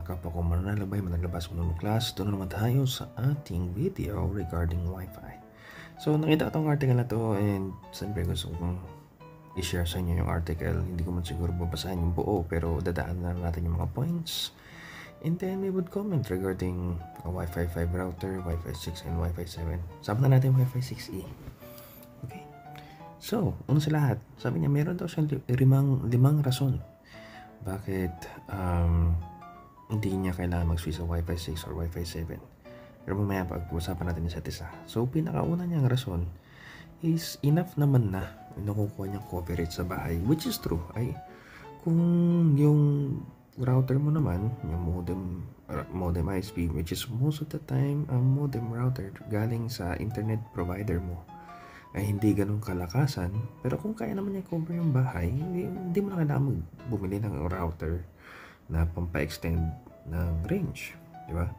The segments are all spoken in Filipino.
kapwa ko mananalabay, manalabas, manunuklas. Ito na naman tayo sa ating video regarding Wi-Fi. So nakita ko itong article na to and siyempre gusto kong i-share sa inyo yung article. Hindi ko man siguro babasahin yung buo pero dadaan na natin yung mga points. And then we would comment regarding a Wi-Fi 5 router, Wi-Fi 6 and Wi-Fi 7. Sabi na natin Wi-Fi 6E. Okay. So, una sa lahat, sabi niya meron daw siyang limang rason bakit hindi niya kailangan mag-switch sa Wi-Fi 6 or Wi-Fi 7. Pero mamaya pag-usapan natin isa't isa. So, pinakauna niyang rason is enough naman na nakukuha niyang coverage sa bahay. Which is true. Ay, kung yung router mo naman, yung modem ISP, which is most of the time, ang modem router galing sa internet provider mo ay hindi ganun kalakasan, pero kung kaya naman niya cover yung bahay, hindi mo na kailangan bumili ng router na pampa-extend ng range, di ba?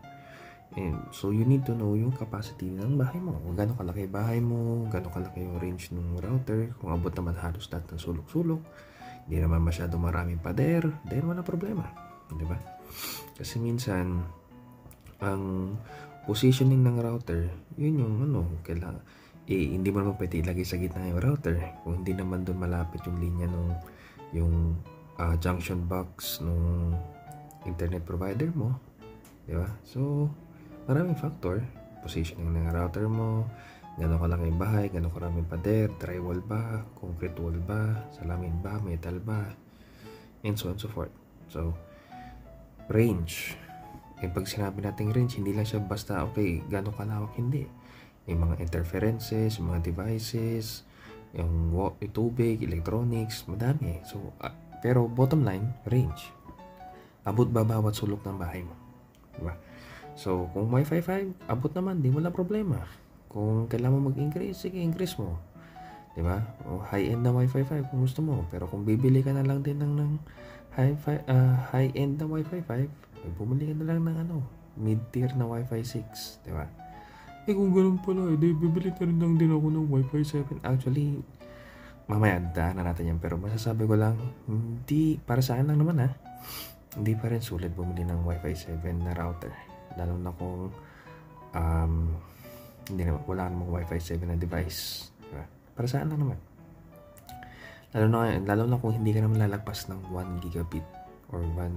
And so you need to know yung capacity ng bahay mo, kung gano'ng kalaki bahay mo, gano'ng kalaki yung range ng router, kung abot naman halos lahat ng sulok-sulok, hindi naman masyado maraming pader, then wala problema, di ba? Kasi minsan ang positioning ng router, yun yung kailangan hindi mo naman pwede ilagay sa gitna yung router kung hindi naman doon malapit yung linya nung yung junction box nung internet provider mo, di ba? So maraming factor, positioning ng router mo, gano'ng kalaki yung bahay, gano'ng karaming pader, drywall ba, concrete wall ba, salamin ba, metal ba, and so on and so forth. So range, pag sinabi natin range, hindi lang siya basta okay gano'ng kalawak, hindi. Yung mga interferences, yung mga devices, yung tubig, electronics, madami. So, pero bottom line, range. Abot ba bawat sulok ng bahay mo? Diba? So, kung Wi-Fi 5, abot naman, di wala problema. Kung kailangan mo mag-increase, sige, increase mo. Diba? O high-end na Wi-Fi 5 kung gusto mo. Pero kung bibili ka na lang din ng high-end na Wi-Fi 5, bumili ka na lang ng mid-tier na Wi-Fi 6. Diba? Kung ganun pala, bibili na rin lang din ako ng Wi-Fi 7. Actually, mamaya daanan natin yan. Pero masasabi ko lang, hindi, para sa akin lang naman hindi pa rin sulit bumili ng Wi-Fi 7 na router. Lalo na kung wala namang Wi-Fi 7 na device. Diba? Para sa akin lang naman. Lalo na kung hindi ka naman lalagpas ng 1 gigabit or 1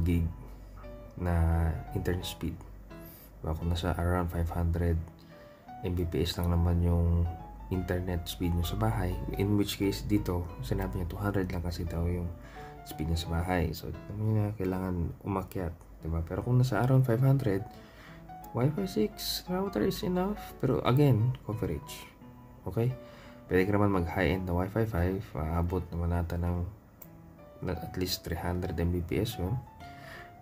gig na internet speed. Kung nasa around 500 Mbps lang naman yung internet speed nyo sa bahay, in which case dito sinabi niya 200 lang kasi daw yung speed niya sa bahay, so kailangan umakyat, diba? Pero kung nasa around 500, Wi-Fi 6 router is enough. Pero again, coverage, okay? Pwede ka naman mag high-end na Wi-Fi 5, aabot naman natin ng at least 300 Mbps yun.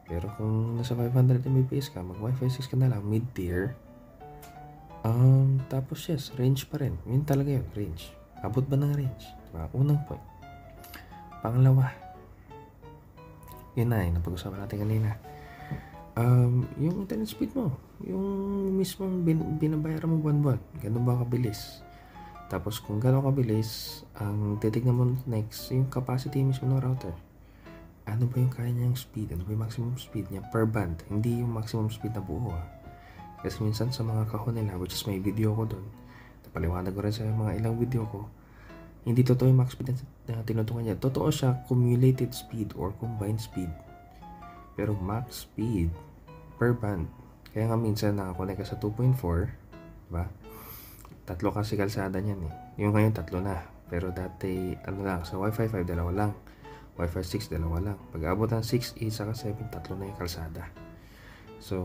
Pero kung nasa 500 Mbps ka, mag Wi-Fi 6 ka na lang, mid-tier. Tapos yes, range pa rin. Yun talaga yun, range. Abot ba ng range? Diba? Unang point. Pangalawa, yun na yung napag-usapan natin kanina. Yung internet speed mo, yung mismong binabayaran mo buwan-buwan, ganun ba kabilis? Tapos kung gano'n kabilis, ang titignan mo next, yung capacity mismo ng router. Ano ba yung kaya niyang speed? Ano ba yung maximum speed niya per band? Hindi yung maximum speed na buo Kasi minsan sa mga kahon nila, which is may video ko doon, napaliwanag ko rin sa mga ilang video ko, hindi totoo yung max speed na tinutukan niya. Totoo siya cumulated speed or combined speed. Pero max speed per band. Kaya nga minsan nakakonect ka sa 2.4, diba? 3 kasi kalsada niyan Yung ngayon 3 na. Pero dati, sa Wi-Fi 5, 2 lang. Wi-Fi 6, 2 lang. Pag abot ng 6E saka 7, 3 na yung kalsada. So,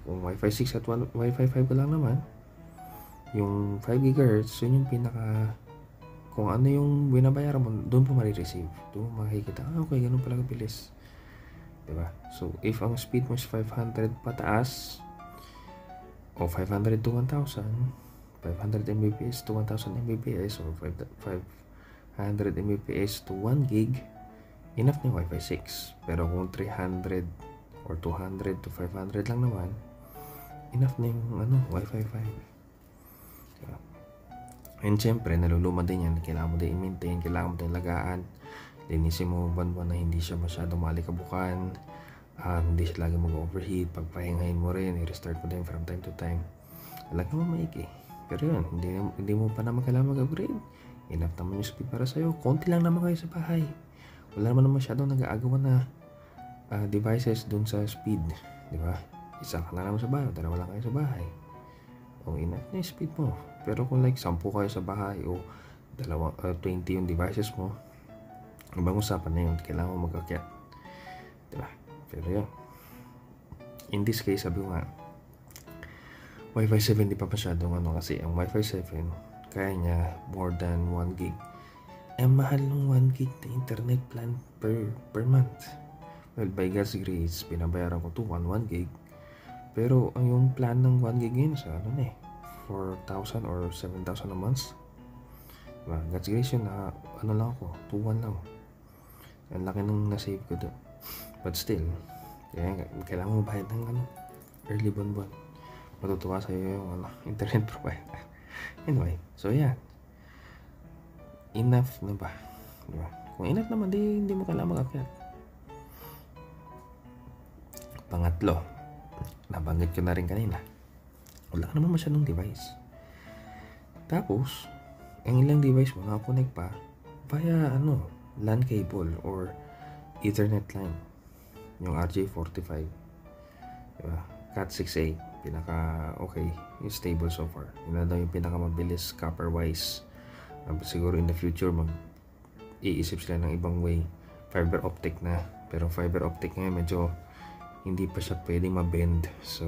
kung Wi-Fi 6 at Wi-Fi 5 ka lang naman, yung 5 GHz, yun yung kung ano yung binabayaran mo, doon po marireceive. Doon mo makikita, okay, ganun pala kabilis. Diba? So, if ang speed mo is 500 pataas, o 500 to 1,000, 500 Mbps to 1,000 Mbps, or 500 Mbps to 1 gig, enough na yung Wi-Fi 6. Pero kung 300 or 200 to 500 lang naman, enough na yung Wi-Fi 5. Diba? And syempre, naluluma din yan. Kailangan mo din i-maintain, kailangan mo din lagaan. Linisin mo buwan-buwan na hindi siya masyadong malikabukan. Hindi siya lagi mag-overheat. Pagpahingahin mo rin, i-restart mo din from time to time. Talagang mamaigi. Pero yun, hindi mo pa naman kailangan mag-upgrade. Enough naman yung speed para sa'yo. Konti lang naman kayo sa bahay. Wala naman masyadong nag-aagawan na devices dun sa speed. Di ba? Isa ka na naman sa bahay, dalawa lang kayo sa bahay. O enough na yung speed mo. Pero kung like 10 kayo sa bahay o 20 yung devices mo, ibang usapan na yun. Kailangan mo mag-akyat. Di ba? Pero yun. In this case, sabi ko nga, Wi-Fi 7 di pa masyadong kasi ang Wi-Fi 7 kaya niya more than 1 gig. Mahal ng 1 gig na internet plan per month. Well, by God's grace, pinabayaran ko 1 gig. Pero ang yung plan ng 1 gig yun sa 4,000 or 7,000 a month. Diba? God's grace yun na lang ako, 2,1 lang. Ang laki nung nasave ko doon. But still, kailangan mo bayad ng early buwan-buwan. Matutuwa sa'yo yung internet provider. Anyway, so yeah. Enough na ba? Diba? Kung enough naman, hindi mo kailangan mag-akyat. Pangatlo, nabanggit ko na rin kanina. Wala ka naman masyadong device. Tapos, ang ilang device mo nakakonect pa via LAN cable or Ethernet line. Yung RJ45. Diba? Cat6a. Pinaka-okay. Yung stable so far. Yun na daw yung pinaka-mabilis copper-wise. Siguro in the future, iisip sila ng ibang way. Fiber optic na. Pero fiber optic ngayon medyo hindi pa siya pwedeng ma-bend. So,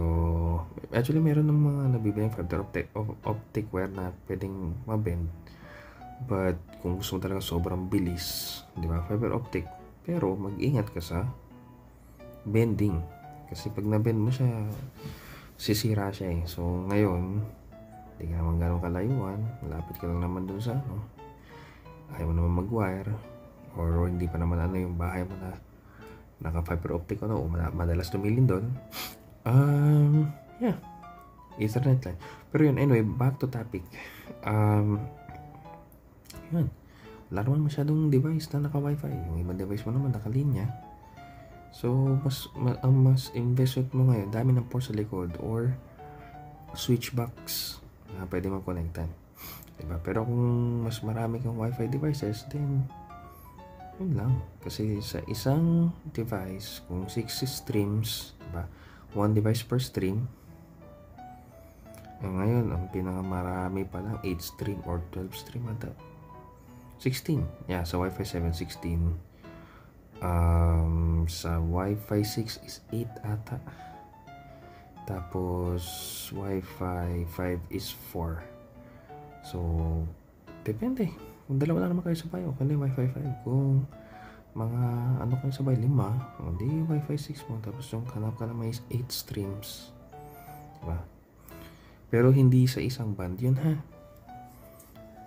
actually meron ng mga nabibilang fiber optic wire na pwedeng ma-bend. But, kung gusto mo talaga sobrang bilis, di ba? Fiber optic. Pero, mag-ingat ka sa bending. Kasi pag na-bend mo siya, sisira siya eh. So, ngayon, hindi ka naman gano'ng kalayuan. Malapit ka lang naman dun sa ayaw mo naman mag-wire. Or hindi pa naman yung bahay mo na naka-fiber optic o madalas tumilin doon. Yeah. Ethernet line. Pero yun, anyway, back to topic. Yun. Wala naman masyadong device na naka-wifi. Yung ibang device mo naman nakalinya. So, mas investment mo ngayon, dami ng port sa likod or switch box na pwede mong connectan. Diba? Pero kung mas marami kang wifi devices, then yun lang. Kasi sa isang device, kung 6 streams, diba? 1 device per stream. Ngayon, ang pinakamarami pa lang 8 stream or 12 stream ata. 16. Yeah, sa Wi-Fi 7, 16. Sa Wi-Fi 6 is 8 ata. Tapos Wi-Fi 5 is 4. So, depende. Kung dalawa lang naman kayo sabay, okay na Wi-Fi 5. Kung mga kayo sabay, 5, hindi Wi-Fi 6 mo. Tapos yung hanap ka naman is 8 streams. Diba? Pero hindi sa isang band yun ha.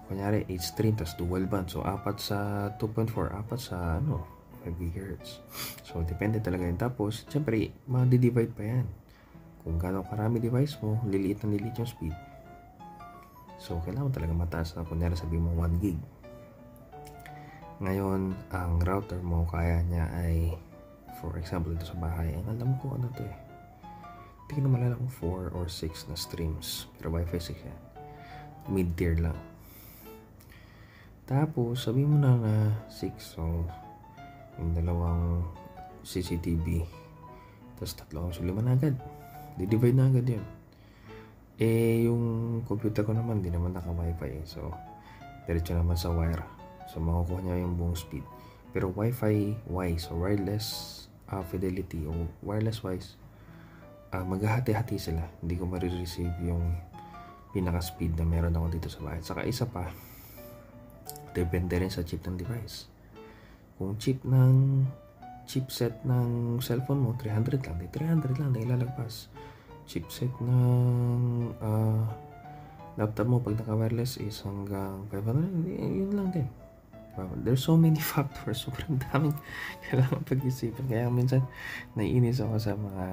Kunyari 8 stream, tapos dual band. So, 4 sa 2.4, 4 sa 5 GHz. So, depende talaga yun. Tapos, syempre, ma-divide pa yan. Kung gano'ng karami device mo, liliit yung speed. So, kailangan talaga mataas na. Kunyari, sabi mo 1 gig. Ngayon, ang router mo, kaya niya ay, for example, ito sa bahay, ang alam ko to eh. Hindi ko na malala kung 4 or 6 na streams. Pero Wi-Fi 6 yan. Mid-tier lang. Tapos, sabi mo na 6. So, yung dalawang CCTV. Tapos, 3 kang suliman agad. Di-divide na agad yun. Yung computer ko naman, di naman naka-Wi-Fi. So, diretso naman sa wire. So, makukuha niya yung buong speed. Pero Wi-Fi-wise, o wireless fidelity, o wireless-wise, maghahati-hati sila. Hindi ko marireceive yung pinaka-speed na meron ako dito sa bahay. Saka isa pa, depende rin sa chip ng device. Kung chipset ng cellphone mo, 300 lang. 300 lang na ilalagpas. Chipset ng laptop mo, pag naka-wireless is hanggang 500, yun lang din. There's so many factors. Sobrang daming kailangan pag-isipan. Kaya minsan, naiinis ako sa mga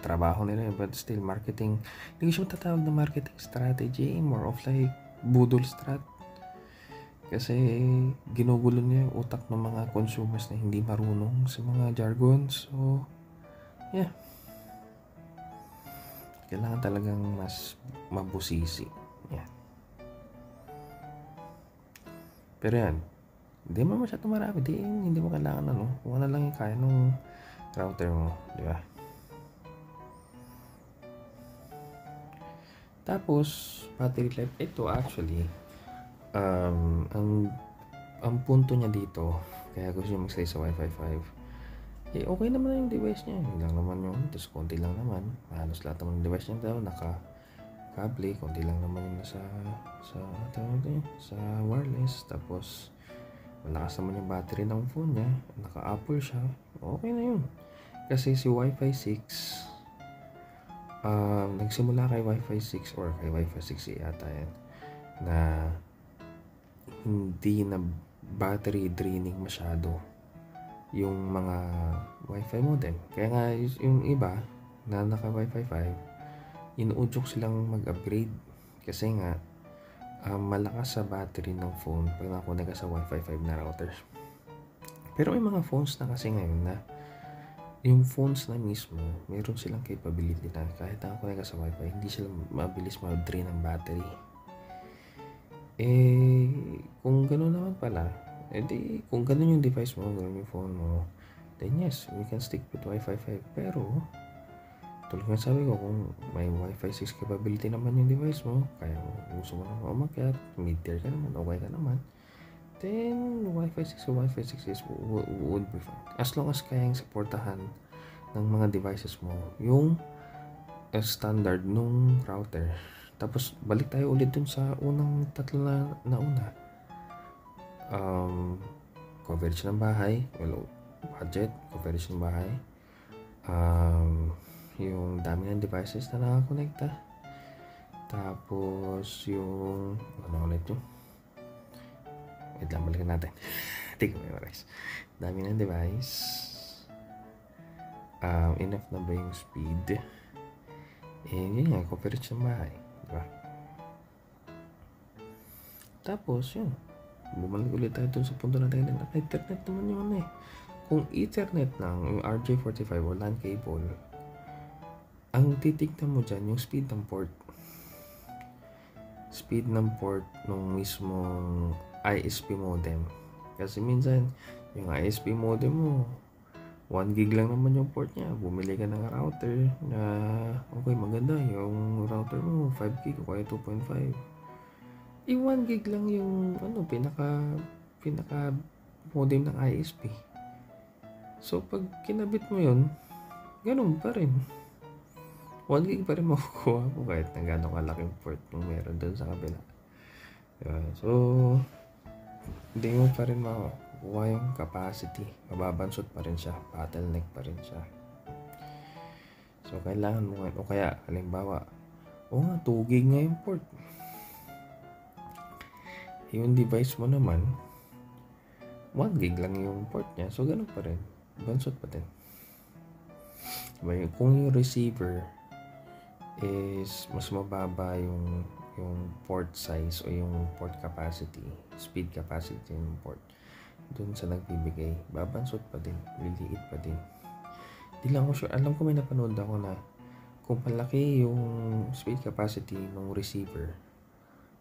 trabaho nila, but still marketing. Hindi ko siya matatawag na marketing strategy, more of like budol strat. Kasi ginugulo niya yung utak ng mga consumers na hindi marunong sa mga jargon. So, yeah. Kailangan talagang mas mabusisi. Yeah. Pero yan, hindi mo masyadong marami. Hindi mo kailangan kung ano lang yung kaya nung router mo. Di ba? Tapos, battery life. Ito actually, ang punto niya dito, kaya gusto niya mag-stay sa Wi-Fi 5, okay naman yung device niya. Hindi lang naman yung, tapos konti lang naman. Halos lahat naman yung device niya daw, naka-kable, konti lang naman yung sa wireless. Tapos, malakas naman yung battery ng phone niya. Naka-Apple siya. Okay na yun. Kasi si Wi-Fi 6, nagsimula kay Wi-Fi 6 or kay Wi-Fi 6 yata yan, na hindi na battery draining masyado yung mga Wi-Fi modem. Kaya nga yung iba na naka Wi-Fi 5, inuudyok silang mag-upgrade kasi nga malakas sa battery ng phone pag nakunik ka sa Wi-Fi 5 na routers. Pero may mga phones na kasi ngayon na yung phones na mismo, mayroon silang capability na kahit nakakunik ka sa Wi-Fi, hindi sila mabilis mag-drain ng battery. Kung gano'n naman pala, kung gano'n yung device mo, gano'n yung phone mo, then yes, we can stick with Wi-Fi 5. Pero, tulad nga sabi ko, kung may Wi-Fi 6 capability naman yung device mo, kaya gusto mo naman umakyat, mid-tier ka naman, okay ka naman, then Wi-Fi 6 o Wi-Fi 6 would be fine. As long as kayang supportahan ng mga devices mo yung standard nung router. Tapos balik tayo ulit dun sa unang tatlo na una. Coverage ng bahay, budget, coverage ng bahay, yung dami ng devices na nakakonekta, tapos yung ulit yung wait lang, balikan natin. Take my memorize. Dami ng device, enough na ba yung speed, yun nga, coverage ng bahay, diba? Tapos yun, bumalik ulit tayo dun sa punto natin na Ethernet naman yung kung Ethernet lang, yung RJ45 o LAN cable, ang titignan mo dyan yung speed ng port nung mismong ISP modem. Kasi minsan yung ISP modem mo 1 gig lang naman yung port niya, bumili ka ng router na okay, maganda yung router mo 5 gig o kaya 2.5, 1 gig lang yung pinaka modem ng ISP. So pag kinabit mo yun, ganun pa rin, 1 gig pa rin makukuha mo kahit na gano'ng kalaking port yung meron doon sa kabila. Diba? So hindi mo pa rin makukuha yung capacity, mababansot pa rin siya, bottleneck pa rin siya. So kailangan mo o kaya halimbawa 2 gig nga yung port, yung device mo naman 1 gig lang yung port niya, so ganun pa rin, bansot pa din. Diba? Kung yung receiver is mas mababa yung port size o yung port capacity, speed capacity ng port dun sa nagbibigay, babansot pa din, liliit pa din. Di lang ako sure, alam ko may napanood ako na kung palaki yung speed capacity ng receiver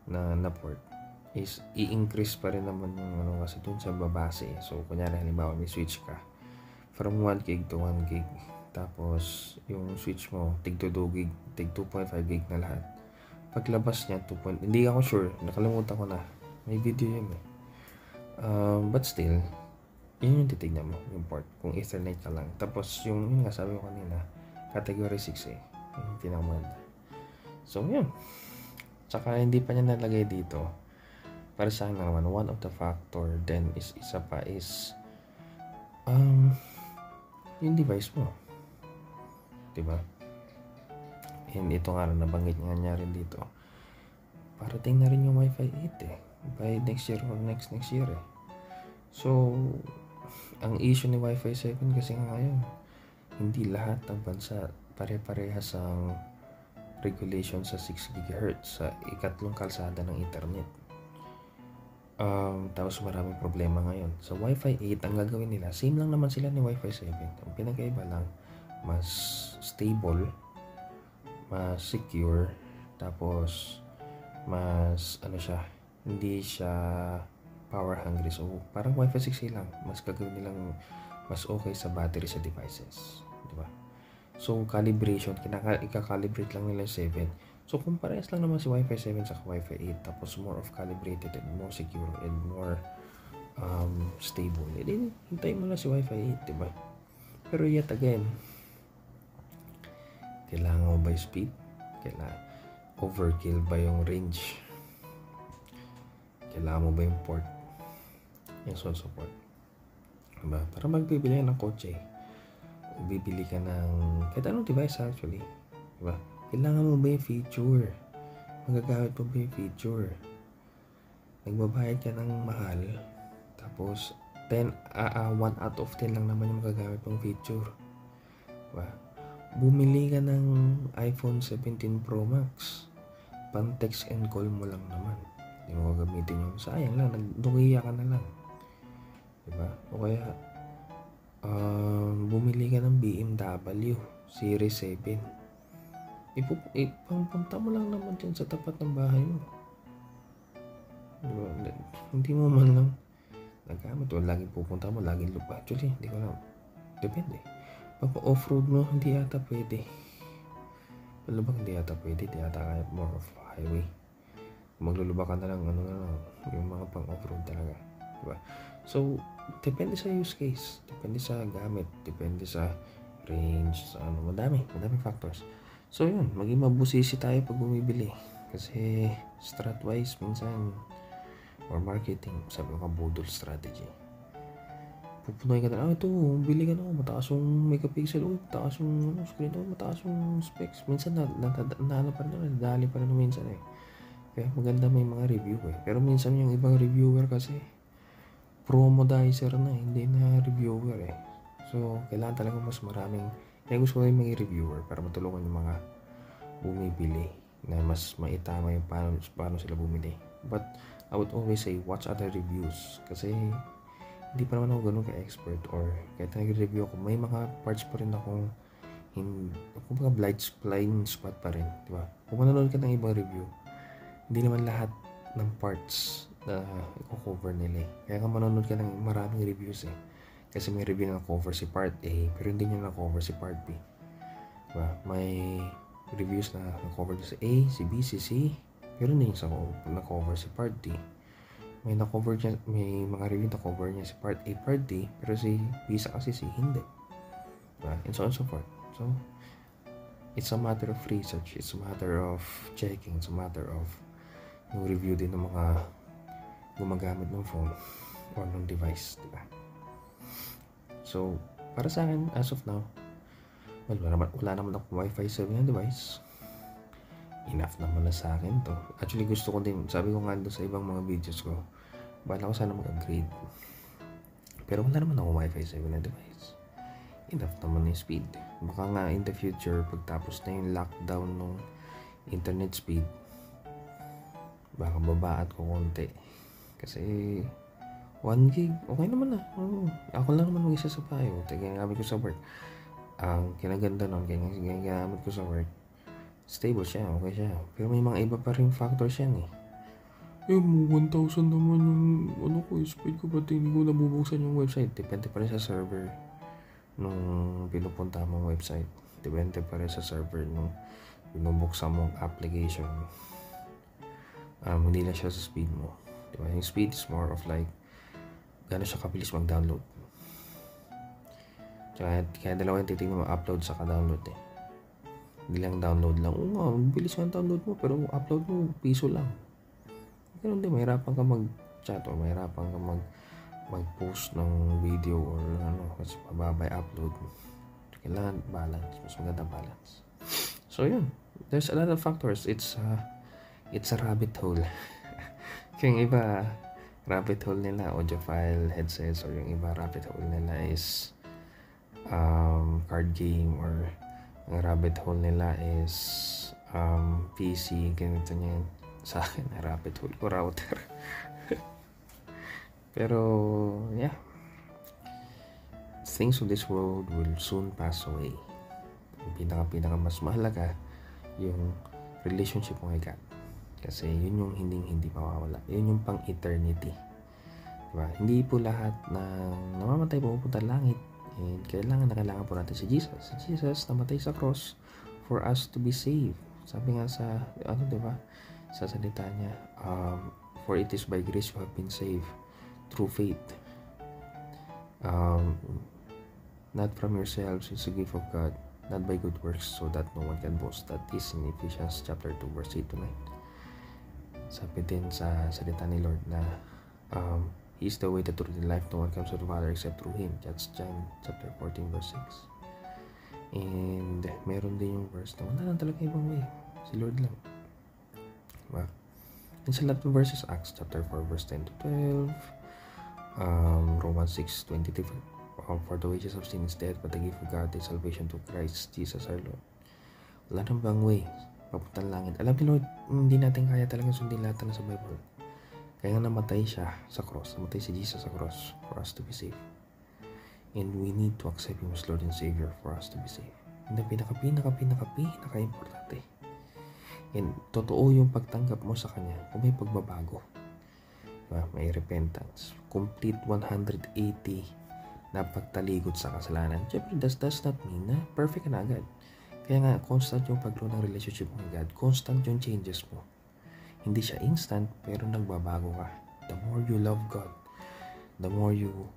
na port, is i-increase pa rin naman yung kasi dun sa babase. So kunyari halimbawa may switch ka from 1 gig to 1 gig, tapos yung switch mo tig 2 gig, tig 2.5 gig na lahat. Paglabas niya 2. Hindi ako sure, nakalimutan ko na, may video yun but still yun yung titignan mo, yung port, kung Ethernet ka lang. Tapos yung nga sabi ko kanina, category 6 yung pinakamaganda. So yun, tsaka hindi pa niya nalagay dito, para sa akin naman one of the factor then is isa pa is yung device mo, diba? And ito nga rin, nabanggit niya rin dito, parating na rin yung Wi-Fi 8 by next year or next year So ang issue ni Wi-Fi 7 kasi ngayon, hindi lahat ng bansa pare-parehas ang regulation sa 6 GHz sa ikatlong kalsada ng internet. Tapos maraming problema ngayon. Sa Wi-Fi 8, ang gagawin nila, same lang naman sila ni Wi-Fi 7. Ang pinagkaiba lang, mas stable, mas secure, tapos mas ano siya, hindi siya power hungry. So parang Wi-Fi 6 lang, mas gagawin nilang mas okay sa battery sa devices, di ba? So calibration, ika-calibrate lang nila yung 7. So kung parehas lang naman si Wi-Fi 7 sa Wi-Fi 8, tapos more of calibrated and more secure and more stable, edi hintayin mo lang si Wi-Fi 8, di ba? Pero yet again, kailangan mo ba yung speed? Kailangan overkill ba yung range? Kailangan mo ba yung port? Yung sound support, diba? Para magbibili ka ng kotse, bibili ka ng kahit anong device actually, diba? Kailangan mo ba yung feature? Magagamit mo ba yung feature? Nagbabayad ka ng mahal, tapos 1 out of 10 lang naman yung magagamit mong feature, diba? Bumili ka ng iPhone 17 Pro Max, pang text and call mo lang naman, hindi mo gagamitin yung sayang lang, nagdukiya ka na lang, diba? O kaya bumili ka ng BMW Series 7, ipangpunta mo lang naman dyan sa tapat ng bahay mo, diba? Hindi mo man lang nagamit o laging pupunta mo, laging lupa. Actually, hindi ko alam, depende. Pag off-road mo, hindi yata pwede. Malubak, hindi yata pwede, hindi yata kaya, more of highway. Maglulubak ka na lang, yung mga pang off-road talaga, diba? So depende sa use case, depende sa gamit, depende sa range, sa madaming factors. So yun, maging mabusisi tayo pag bumibili, kasi strat-wise minsan, or marketing, sabi ko budol strategy, pupunoy ka na, ito, bili ka na, mataas yung megapixel, mataas yung screen, mataas yung specs, minsan nadali pa rin minsan kaya maganda may mga review pero minsan yung ibang reviewer kasi promodizer na, hindi na reviewer so kailangan talaga mas maraming, kaya gusto ko rin mga reviewer para matulungan yung mga bumibili na mas maitama yung paano sila bumili. But I would always say watch other reviews, kasi hindi pa naman ako ganun ka-expert, or kahit nag-review ako, may mga parts pa rin akong kumbaga blind spot pa rin, di ba? Kung manonood ka ng ibang review, hindi naman lahat ng parts na i-cover nila kaya ka manonood ka ng maraming reviews kasi may review na cover si part A pero hindi niya na-cover si part B, diba? May reviews na na-cover si A, si B, si C, pero hindi niya na-cover si part D. May na-cover niya, may mga review na cover niya si part A, part D, pero si B sa kasi si hindi, diba? And so on so forth. So it's a matter of research, it's a matter of checking, it's a matter of yung review din ng mga gumagamit ng phone or ng device, diba? So para sa akin, as of now, wala naman akong Wi-Fi 7 na device. Enough naman na sa akin to. Actually gusto ko din, sabi ko nga doon sa ibang mga videos ko, bala ko sana mag-upgrade, pero wala naman ako Wi-Fi 7 na device. Enough naman yung speed. Baka nga in the future, pagtapos na yung lockdown ng internet speed, baka babaat ko konti, kasi 1 gig okay naman na. Ako lang naman mag-isa sa payo, ginagamit ko sa work. Ang kinaganda nun, ginagamit ko sa work, stable siya, okay siya, pero may mga iba pa rin factors yan 1,000 naman yung speed ko, pati hindi ko nabubuksan yung website. Depende pa rin sa server nung pinupunta mong website, depende pa rin sa server nung binubuksan mong application. Hindi lang siya sa speed mo, diba? Yung speed is more of like gano'n siya kabilis mag-download. Kaya dalawa yung titignan mo, upload sa ka-download hindi lang download lang. Bilis nga download mo, pero upload mo piso lang. Ganun din, mahirapan ka mag-chat o mahirapan ka mag-post ng video or kasi pababa yung upload. Kailangan balance, mas maganda balance. So yun, there's a lot of factors. It's a rabbit hole. Yung iba, rabbit hole nila audiophile headsets, or yung iba rabbit hole nila is card game, or ang rabbit hole nila is PC, ganito niyan. Sa akin, rabbit hole ko router. Pero, yeah, things of this world will soon pass away. Ang pinaka mas mahalaga, yung relationship mo kay God. Kasi yun yung hindi mawawala. Yun yung pang-eternity. Diba? Hindi po lahat na namamatay pupunta langit. And kailangan po natin si Jesus. Si Jesus namatay sa cross for us to be saved. Sabi nga sa, diba? Sa salita niya, for it is by grace you have been saved through faith. Not from yourselves, it's a gift of God, not by good works, so that no one can boast. That is in Ephesians chapter 2, verse 8 to 9. Sabi din sa salita ni Lord na He is the way, the truth, and life. No one comes to the Father except through Him. That's John chapter 14, verse 6. And meron din yung verse na wala lang talaga ibang way. Si Lord lang. Diba? And sa lahat ng verses, Acts chapter 4, verse 10 to 12, Romans 6, 22, for the wages of sin is death, but the gift of God is salvation to Christ Jesus our Lord. Wala nang bang way papuntang langit. Alam ni Lord, hindi natin kaya talaga sundin lahat na sa Bible. Kaya namatay siya sa cross. Namatay si Jesus sa cross for us to be saved. And we need to accept Him as Lord and Savior for us to be saved. And ang pinaka-importante. And totoo yung pagtanggap mo sa Kanya kung may pagbabago. Diba? May repentance. Complete 180 na pagtalikod sa kasalanan. Siyempre, does not mean na perfect ka na agad. Kaya nga, constant yung pag-grow ng relationship mo with God. Constant yung changes mo. Hindi siya instant, pero nagbabago ka. The more you love God, the more yung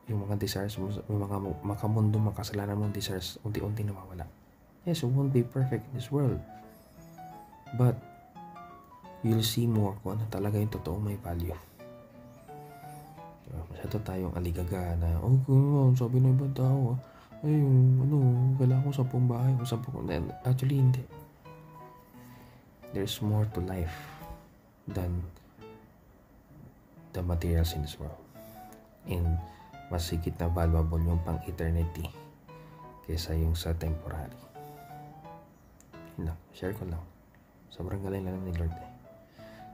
mga desires mo, yung mga makamundo, makasalanan mong desires, unti-unti nawawala. Yes, you won't be perfect in this world. But, you'll see more kung ano talaga yung totoong may value. Masyado tayong aligaga na, sabi ng ibang tao, kailangan ko 10 bahay, 10 kunden. Actually, hindi. There's more to life than the materials in this world. And mas higit na valuable yung pang-eternity kaysa yung sa temporary. Yun lang, share ko lang. Sobrang galing lang ni Lord eh.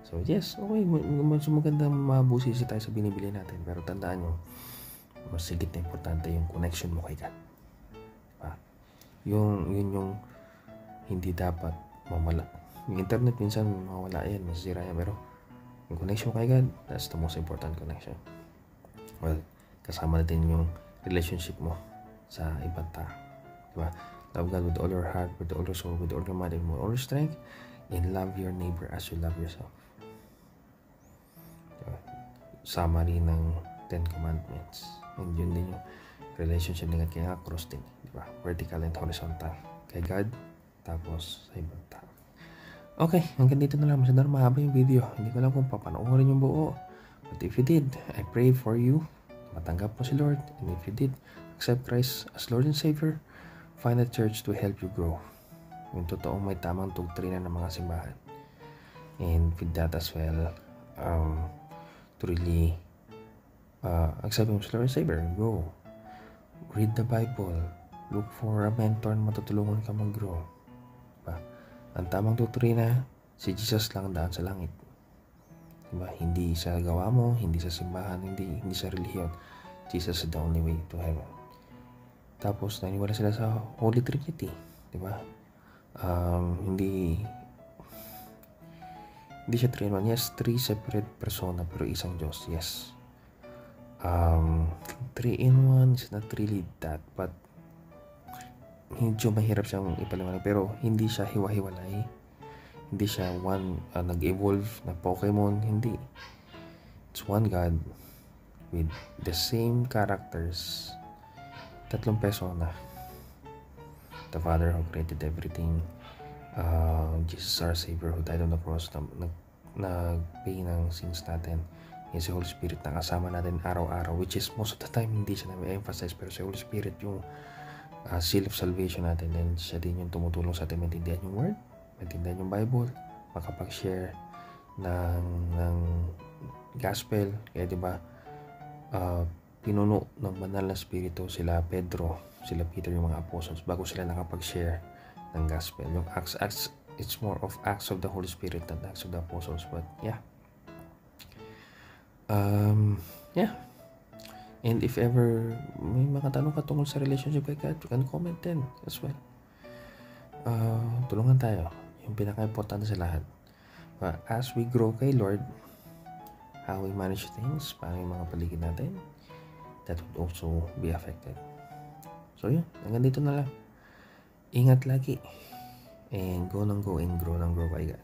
So yes, okay, mas maganda mabusisi tayo sa binibili natin. Pero tandaan nyo, mas higit na importante yung connection mo kay God. Diba? Yun yung hindi dapat mamala. Yung internet minsan mawala yan, masisira yan, pero yung connection kay God, that's the most important connection. Well, kasama natin yung relationship mo sa ibang tao. Diba? Love God with all your heart, with all your soul, with all your mind, and with all your strength, and love your neighbor as you love yourself. Diba? Summary ng 10 Commandments. And yun din yung relationship ng God, kaya cross din. Diba? Vertical and horizontal. Kay God, tapos sa ibang tao. Okay, hanggang dito na lang. Masyadong mahaba yung video. Hindi ko alam kung papanoorin yung buo. But if you did, I pray for you. Matanggap mo si Lord. And if you did, accept Christ as Lord and Savior. Find a church to help you grow. Yung totoong may tamang doktrina ng mga simbahan. And with that as well, to really accept Him as Lord and Savior. Grow. Read the Bible. Look for a mentor na matutulungan ka mag-grow. Diba? Ang tamang doktrina, si Jesus lang daan sa langit. Diba? Hindi sa gawa mo, hindi sa simbahan, hindi sa relihiyon. Jesus is the only way to heaven. Tapos, naniwala sila sa Holy Trinity. Diba? Hindi siya 3-in-1. Yes, 3 separate persona, pero isang Diyos. Yes. 3-in-1 is not really that, but medyo mahirap siyang ipaliwanag, pero hindi siya hiwa-hiwalay. Hindi siya nag-evolve na Pokemon. Hindi. It's one God with the same characters. 3 persona. The Father who created everything. Jesus our Savior who died on the cross, nag-pay ng sins natin. Yung si Holy Spirit na kasama natin araw-araw, which is most of the time hindi siya na-emphasize, pero si Holy Spirit yung seal of salvation natin, and siya din yung tumutulong sa atin maintindihan yung word, maintindihan yung Bible, makapag-share ng gospel. Kaya diba, pinuno ng banal na spirito sila Pedro, sila Peter, yung mga apostles, bago sila nakapag-share ng gospel. Yung Acts, it's more of acts of the Holy Spirit than acts of the apostles. But yeah, Yeah. And if ever may mga tanong ka tungkol sa relationship like that, you can comment then as well. Tulungan tayo. Yung pinaka-importante sa lahat. But as we grow kay Lord, how we manage things, paano yung mga paligid natin, that would also be affected. So yun, hanggang dito na lang. Ingat lagi. And go and grow kay God.